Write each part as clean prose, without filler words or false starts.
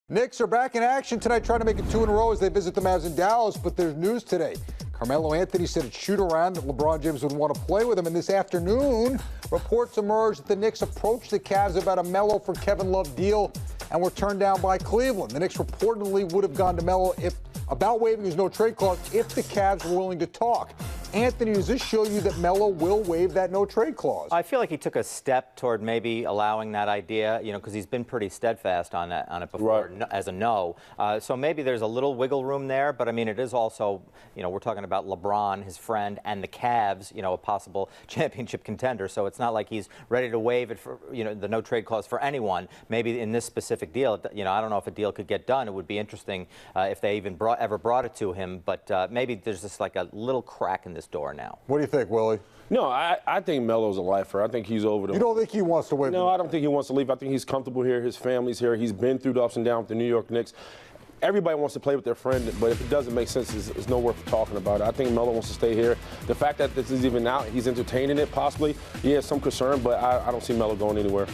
Knicks are back in action tonight, trying to make it 2 in a row as they visit the Mavs in Dallas, but there's news today. Carmelo Anthony said it's shoot around that LeBron James would want to play with him, and this afternoon, reports emerged that the Knicks approached the Cavs about a Melo for Kevin Love deal and were turned down by Cleveland. The Knicks reportedly would have gone to Melo about waiving his no-trade clause if the Cavs were willing to talk. Anthony, does this show you that Melo will waive that no-trade clause? I feel like he took a step toward maybe allowing that idea, because he's been pretty steadfast on it before, right, as a no. So maybe there's a little wiggle room there, but I mean, it is also, we're talking about LeBron, his friend, and the Cavs, a possible championship contender. So it's not like he's ready to waive it for, the no-trade clause for anyone. Maybe in this specific deal, I don't know if a deal could get done. It would be interesting if they even ever brought it to him, but maybe there's just like a little crack in this door now. What do you think, Willie? No, I think Melo's a lifer. I think he's over the... You don't think he wants to waive? No, I don't think he wants to leave. I think he's comfortable here. His family's here. He's been through the ups and downs with the New York Knicks. Everybody wants to play with their friend, but if it doesn't make sense, it's no worth talking about it. I think Melo wants to stay here. The fact that this is even out, he's entertaining it possibly. He has some concern, but I don't see Melo going anywhere.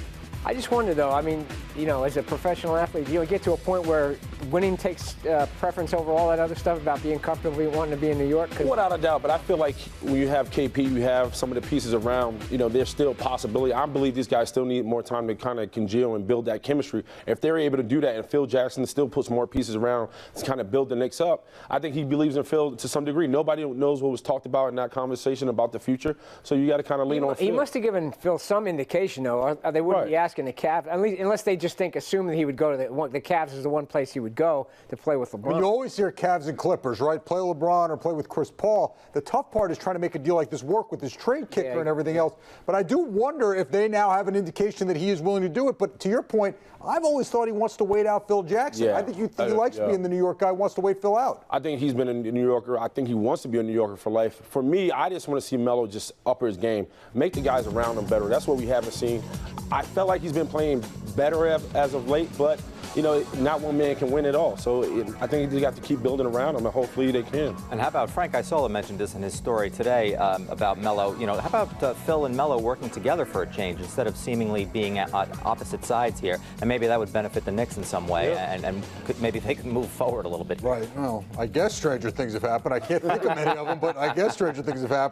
I just wonder, though, as a professional athlete, you get to a point where winning takes preference over all that other stuff about being comfortable wanting to be in New York? Without a doubt, but I feel like when you have KP, you have some of the pieces around, there's still a possibility. I believe these guys still need more time to kind of congeal and build that chemistry. If they're able to do that and Phil Jackson still puts more pieces around to kind of build the Knicks up, I think he believes in Phil to some degree. Nobody knows what was talked about in that conversation about the future, so you got to kind of lean on Phil. He must have given Phil some indication, though, or they wouldn't be asking the Cavs, unless they just assume that he would go to the Cavs is the one place he would go to play with LeBron. You always hear Cavs and Clippers, right? Play LeBron or play with Chris Paul. The tough part is trying to make a deal like this work with his trade kicker and everything else. But I do wonder if they now have an indication that he is willing to do it. But to your point, I've always thought he wants to wait out Phil Jackson. Yeah. I think he likes being the New York guy, wants to wait Phil out. I think he's been a New Yorker. I think he wants to be a New Yorker for life. For me, I just want to see Melo just upper his game, make the guys around him better. That's what we haven't seen. I felt like he's been playing better as of late, but not one man can win it all. So I think they got to keep building around him, and hopefully they can. And how about Frank Isola mentioned this in his story today about Melo. How about Phil and Melo working together for a change instead of seemingly being at opposite sides here? And maybe that would benefit the Knicks in some way, and maybe they can move forward a little bit. Right. Well, I guess stranger things have happened. I can't think of many of them, but I guess stranger things have happened.